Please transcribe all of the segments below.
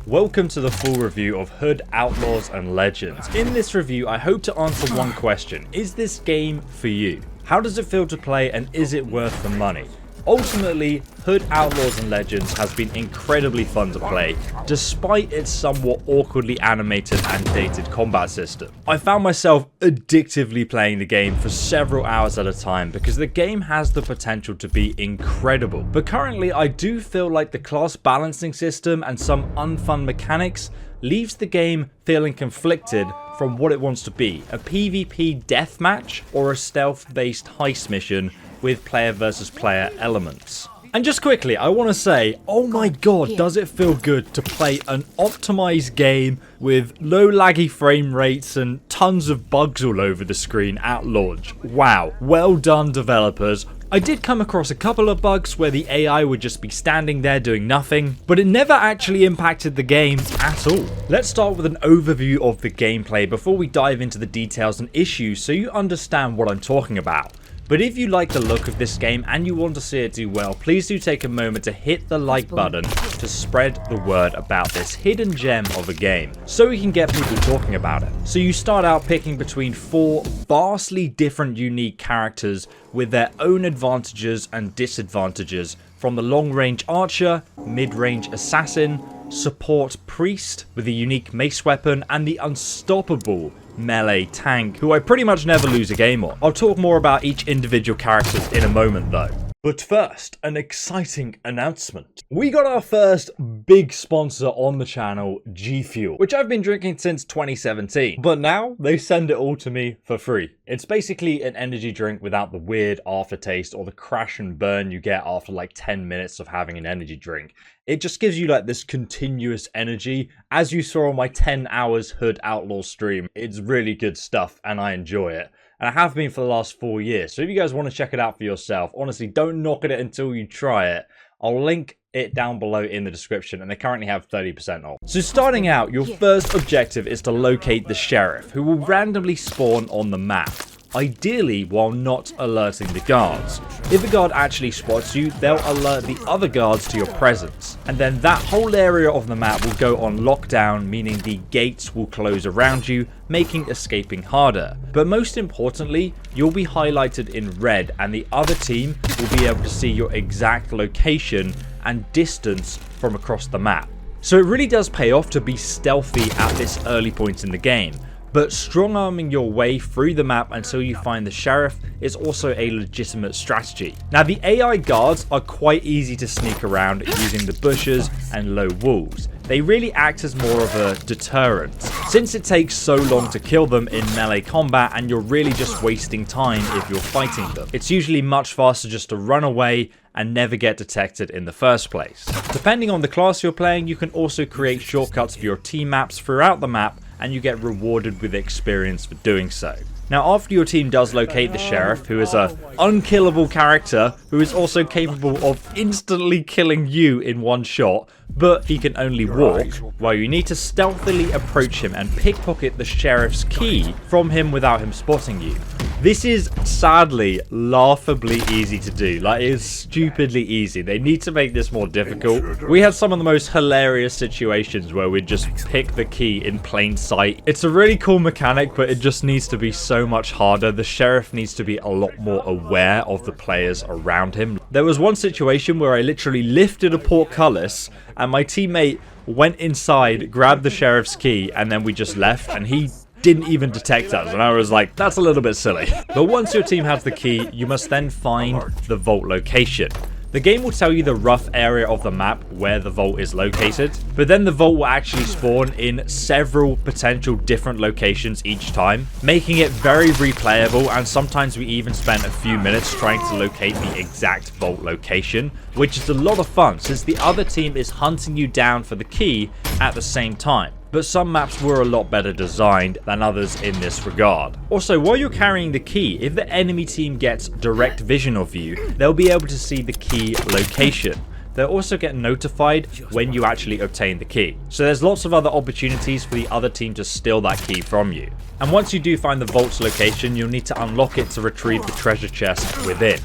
Welcome to the full review of Hood Outlaws and Legends. In this review, I hope to answer one question. Is this game for you? How does it feel to play, and is it worth the money? Ultimately, Hood Outlaws and Legends has been incredibly fun to play, despite its somewhat awkwardly animated and dated combat system. I found myself addictively playing the game for several hours at a time because the game has the potential to be incredible. But currently, I do feel like the class balancing system and some unfun mechanics leaves the game feeling conflicted from what it wants to be, a PvP deathmatch or a stealth-based heist mission with player versus player elements. And just quickly, I want to say, oh my god, does it feel good to play an optimized game with low laggy frame rates and tons of bugs all over the screen at launch. Wow, well done developers. I did come across a couple of bugs where the AI would just be standing there doing nothing, but it never actually impacted the game at all. Let's start with an overview of the gameplay before we dive into the details and issues so you understand what I'm talking about. But if you like the look of this game and you want to see it do well, please do take a moment to hit the like button to spread the word about this hidden gem of a game, so we can get people talking about it. So you start out picking between 4 vastly different unique characters with their own advantages and disadvantages, from the long-range archer, mid-range assassin, support priest with a unique mace weapon, and the unstoppable melee tank, who I pretty much never lose a game on. I'll talk more about each individual character in a moment though. But first, an exciting announcement. We got our first big sponsor on the channel, G Fuel, which I've been drinking since 2017. But now they send it all to me for free. It's basically an energy drink without the weird aftertaste or the crash and burn you get after like 10 minutes of having an energy drink. It just gives you like this continuous energy. As you saw on my 10 hours Hood Outlaws stream, it's really good stuff and I enjoy it. And I have been for the last 4 years. So if you guys want to check it out for yourself, honestly, don't knock at it until you try it. I'll link it down below in the description, and they currently have 30% off. So starting out, your first objective is to locate the sheriff, who will randomly spawn on the map, ideally while not alerting the guards. If a guard actually spots you, they'll alert the other guards to your presence, and then that whole area of the map will go on lockdown, meaning the gates will close around you, making escaping harder. But most importantly, you'll be highlighted in red, and the other team will be able to see your exact location and distance from across the map. So it really does pay off to be stealthy at this early point in the game. But strong-arming your way through the map until you find the sheriff is also a legitimate strategy. Now, the AI guards are quite easy to sneak around using the bushes and low walls. They really act as more of a deterrent, since it takes so long to kill them in melee combat and you're really just wasting time if you're fighting them. It's usually much faster just to run away and never get detected in the first place. Depending on the class you're playing, you can also create shortcuts for your team maps throughout the map, and you get rewarded with experience for doing so. Now, after your team does locate the sheriff, who is an unkillable character who is also capable of instantly killing you in one shot, but he can only walk, well, you need to stealthily approach him and pickpocket the sheriff's key from him without him spotting you. This is sadly laughably easy to do. Like, it is stupidly easy. They need to make this more difficult. We had some of the most hilarious situations where we'd just pick the key in plain sight. It's a really cool mechanic, but it just needs to be so much harder. The sheriff needs to be a lot more aware of the players around him. There was one situation where I literally lifted a portcullis and my teammate went inside, grabbed the sheriff's key, and then we just left, and he didn't even detect us, and I was like, that's a little bit silly. But once your team has the key, you must then find the vault location. The game will tell you the rough area of the map where the vault is located, but then the vault will actually spawn in several potential different locations each time, making it very replayable, and sometimes we even spent a few minutes trying to locate the exact vault location, which is a lot of fun since the other team is hunting you down for the key at the same time. But some maps were a lot better designed than others in this regard. Also, while you're carrying the key, if the enemy team gets direct vision of you, they'll be able to see the key location. They'll also get notified when you actually obtain the key. So there's lots of other opportunities for the other team to steal that key from you. And once you do find the vault's location, you'll need to unlock it to retrieve the treasure chest within.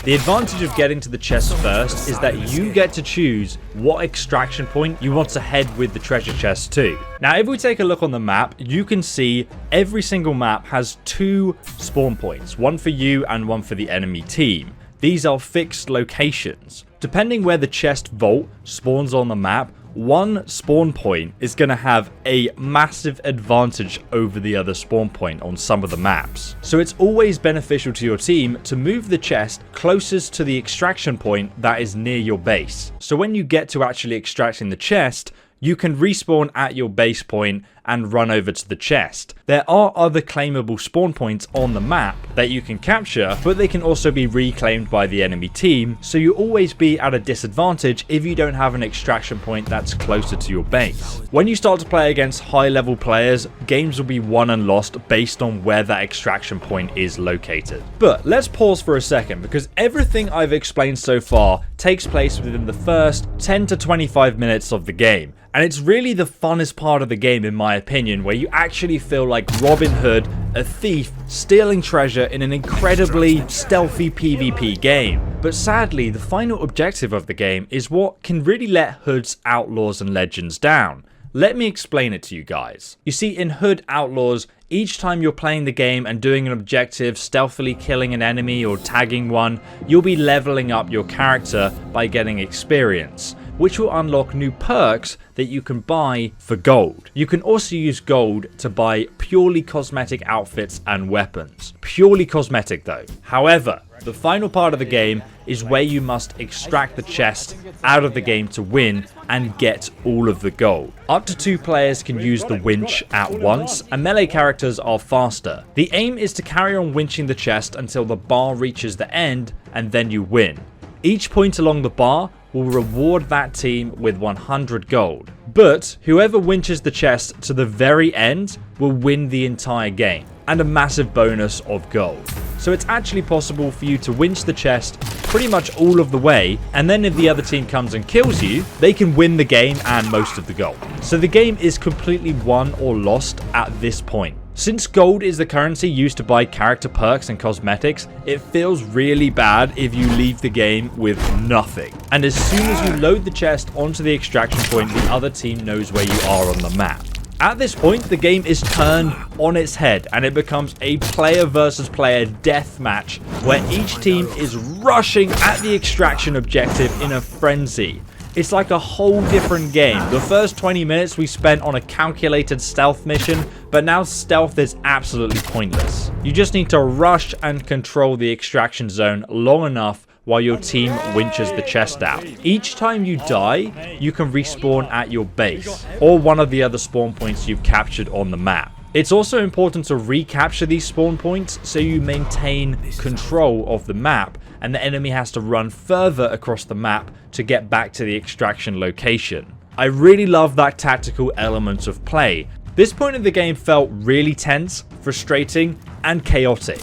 The advantage of getting to the chest first is that you get to choose what extraction point you want to head with the treasure chest to. Now, if we take a look on the map, you can see every single map has 2 spawn points, one for you and one for the enemy team. These are fixed locations. Depending where the chest vault spawns on the map, one spawn point is going to have a massive advantage over the other spawn point on some of the maps. So it's always beneficial to your team to move the chest closest to the extraction point that is near your base. So when you get to actually extracting the chest, you can respawn at your base point and run over to the chest. There are other claimable spawn points on the map that you can capture, but they can also be reclaimed by the enemy team, so you'll always be at a disadvantage if you don't have an extraction point that's closer to your base. When you start to play against high level players, games will be won and lost based on where that extraction point is located. But let's pause for a second, because everything I've explained so far takes place within the first 10 to 25 minutes of the game. And it's really the funnest part of the game, in my opinion, where you actually feel like Robin Hood, a thief, stealing treasure in an incredibly stealthy PvP game. But sadly, the final objective of the game is what can really let Hood's Outlaws and Legends down. Let me explain it to you guys. You see, in Hood Outlaws, each time you're playing the game and doing an objective, stealthily killing an enemy or tagging one, you'll be leveling up your character by getting experience, which will unlock new perks that you can buy for gold. You can also use gold to buy purely cosmetic outfits and weapons. Purely cosmetic though. However, the final part of the game is where you must extract the chest out of the game to win and get all of the gold. Up to 2 players can use the winch at once, and melee characters are faster. The aim is to carry on winching the chest until the bar reaches the end, and then you win. Each point along the bar will reward that team with 100 gold. But whoever winches the chest to the very end will win the entire game, and a massive bonus of gold. So it's actually possible for you to winch the chest pretty much all of the way, and then if the other team comes and kills you, they can win the game and most of the gold. So the game is completely won or lost at this point. Since gold is the currency used to buy character perks and cosmetics, it feels really bad if you leave the game with nothing. And as soon as you load the chest onto the extraction point, the other team knows where you are on the map. At this point, the game is turned on its head and it becomes a player versus player deathmatch where each team is rushing at the extraction objective in a frenzy. It's like a whole different game. The first 20 minutes we spent on a calculated stealth mission, but now stealth is absolutely pointless. You just need to rush and control the extraction zone long enough while your team winches the chest out. Each time you die, you can respawn at your base, or one of the other spawn points you've captured on the map. It's also important to recapture these spawn points so you maintain control of the map, and the enemy has to run further across the map to get back to the extraction location. I really love that tactical element of play. This point of the game felt really tense, frustrating, and chaotic.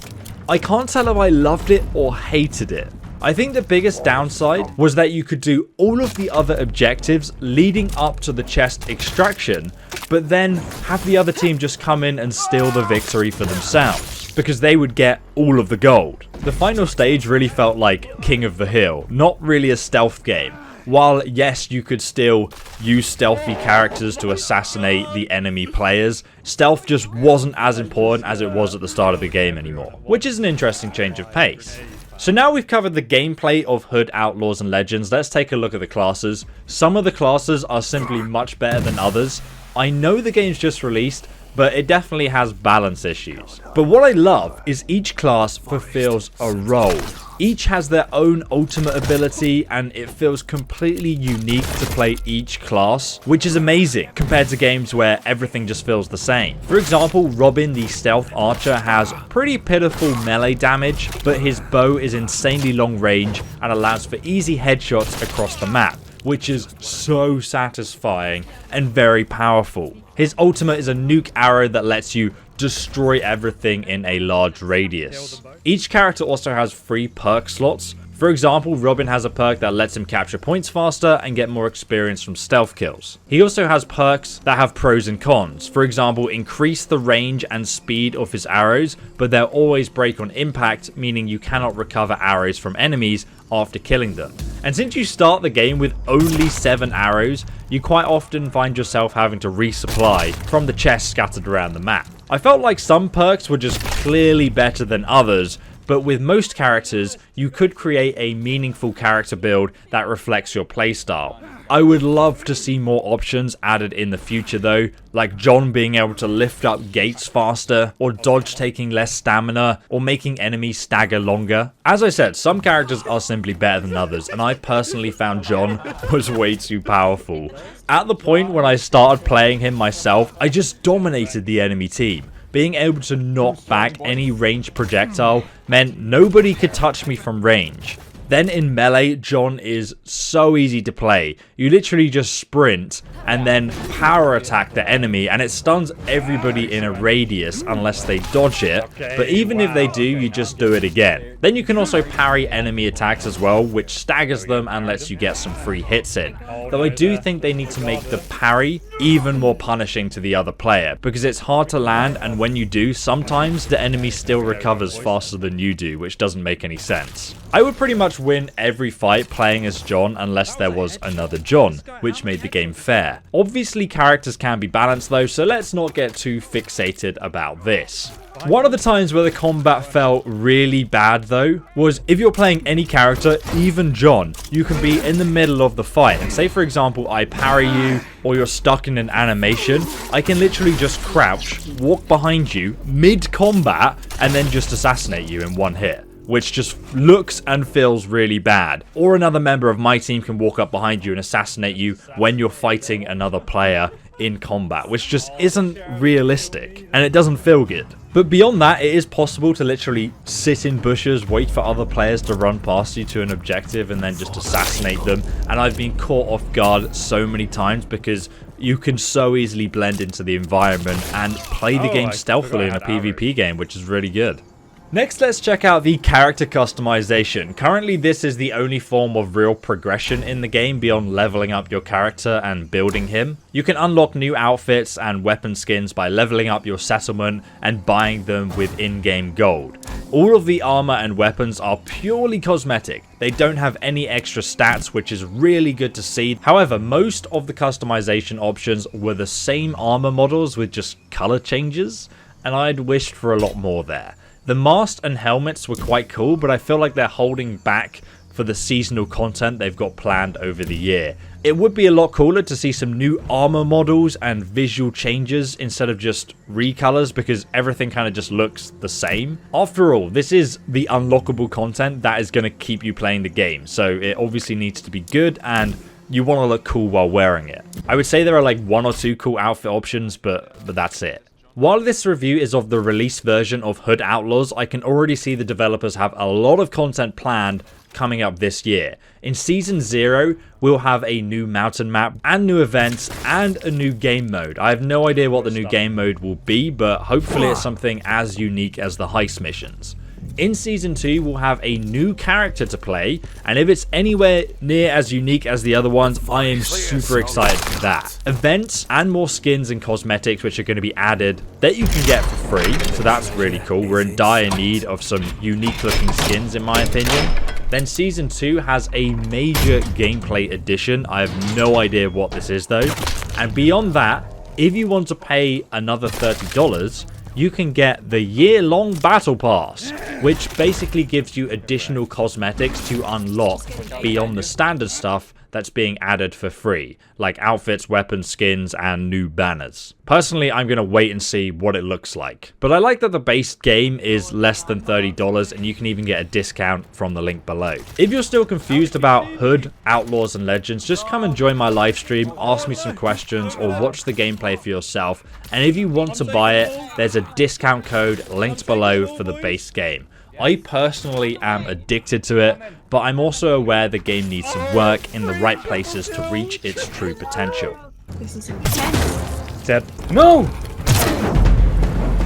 I can't tell if I loved it or hated it. I think the biggest downside was that you could do all of the other objectives leading up to the chest extraction, but then have the other team just come in and steal the victory for themselves, because they would get all of the gold. The final stage really felt like King of the Hill, not really a stealth game. While yes, you could still use stealthy characters to assassinate the enemy players, stealth just wasn't as important as it was at the start of the game anymore, which is an interesting change of pace. So now we've covered the gameplay of Hood Outlaws and Legends, let's take a look at the classes. Some of the classes are simply much better than others. I know the game's just released, but it definitely has balance issues. But what I love is each class fulfills a role. Each has their own ultimate ability and it feels completely unique to play each class, which is amazing compared to games where everything just feels the same. For example, Robin the stealth archer has pretty pitiful melee damage, but his bow is insanely long range and allows for easy headshots across the map, which is so satisfying and very powerful. His ultimate is a nuke arrow that lets you destroy everything in a large radius. Each character also has 3 perk slots. For For example, Robin has a perk that lets him capture points faster and get more experience from stealth kills. He also has perks that have pros and cons. For example, increase the range and speed of his arrows, but they'll always break on impact, meaning you cannot recover arrows from enemies after killing them. And since you start the game with only 7 arrows, you quite often find yourself having to resupply from the chests scattered around the map. I felt like some perks were just clearly better than others, but with most characters, you could create a meaningful character build that reflects your playstyle. I would love to see more options added in the future though, like John being able to lift up gates faster, or Dodge taking less stamina, or making enemies stagger longer. As I said, some characters are simply better than others, and I personally found John was way too powerful. At the point when I started playing him myself, I just dominated the enemy team. Being able to knock back any ranged projectile meant nobody could touch me from range. Then in melee, John is so easy to play. You literally just sprint and then power attack the enemy, and it stuns everybody in a radius unless they dodge it. But even if they do, you just do it again. Then you can also parry enemy attacks as well, which staggers them and lets you get some free hits in. Though I do think they need to make the parry even more punishing to the other player, because it's hard to land, and when you do, sometimes the enemy still recovers faster than you do, which doesn't make any sense. I would pretty much win every fight playing as John unless there was another John, which made the game fair. Obviously characters can be balanced though, so let's not get too fixated about this. One of the times where the combat felt really bad though was if you're playing any character, even John, you can be in the middle of the fight, and say for example I parry you or you're stuck in an animation, I can literally just crouch, walk behind you mid-combat and then just assassinate you in one hit, which just looks and feels really bad. Or another member of my team can walk up behind you and assassinate you when you're fighting another player in combat, which just isn't realistic and it doesn't feel good. But beyond that, it is possible to literally sit in bushes, wait for other players to run past you to an objective and then just assassinate them. And I've been caught off guard so many times because you can so easily blend into the environment and play the game stealthily in a PvP game, which is really good. Next, let's check out the character customization. Currently, this is the only form of real progression in the game beyond leveling up your character and building him. You can unlock new outfits and weapon skins by leveling up your settlement and buying them with in-game gold. All of the armor and weapons are purely cosmetic. They don't have any extra stats, which is really good to see. However, most of the customization options were the same armor models with just color changes, and I'd wished for a lot more there. The masks and helmets were quite cool, but I feel like they're holding back for the seasonal content they've got planned over the year. It would be a lot cooler to see some new armor models and visual changes instead of just recolors, because everything kind of just looks the same. After all, this is the unlockable content that is going to keep you playing the game, so it obviously needs to be good and you want to look cool while wearing it. I would say there are like 1 or 2 cool outfit options, but that's it. While this review is of the release version of Hood Outlaws, I can already see the developers have a lot of content planned coming up this year. In Season 0, we'll have a new mountain map and new events and a new game mode. I have no idea what the new game mode will be, but hopefully it's something as unique as the heist missions. In Season 2, we'll have a new character to play, and if it's anywhere near as unique as the other ones, I am super excited for that. Events and more skins and cosmetics which are going to be added that you can get for free, so that's really cool. We're in dire need of some unique looking skins in my opinion. Then Season 2 has a major gameplay addition. I have no idea what this is though. And beyond that, if you want to pay another $30, you can get the year-long battle pass, which basically gives you additional cosmetics to unlock beyond the standard stuff that's being added for free, like outfits, weapons, skins, and new banners. Personally, I'm going to wait and see what it looks like. But I like that the base game is less than $30 and you can even get a discount from the link below. If you're still confused about Hood, Outlaws and Legends, just come and join my live stream, ask me some questions, or watch the gameplay for yourself. And if you want to buy it, there's a discount code linked below for the base game. I personally am addicted to it, but I'm also aware the game needs some work in the right places to reach its true potential. This is intense. Dead. No!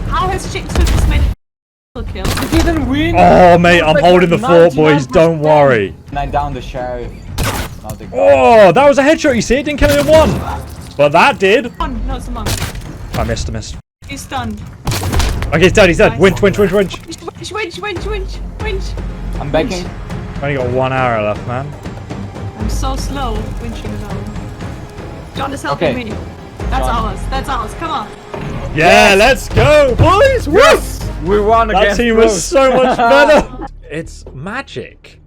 How has Chick Swift made kill. You didn't win. Oh, mate, I'm holding the fort, boys. Don't 99%. worry. And I downed the sheriff. Not the Oh, that was a headshot, you see? It didn't kill him in one. But that did. No, it's a monk. I missed. He's stunned. Okay, he's dead. Nice. Winch. Winch. I'm backing. Only got 1 hour left, man. I'm so slow winching alone. John is helping Okay. me. That's ours. Come on. Yeah, let's go, boys. Yes! We won against That team was so much better. It's magic.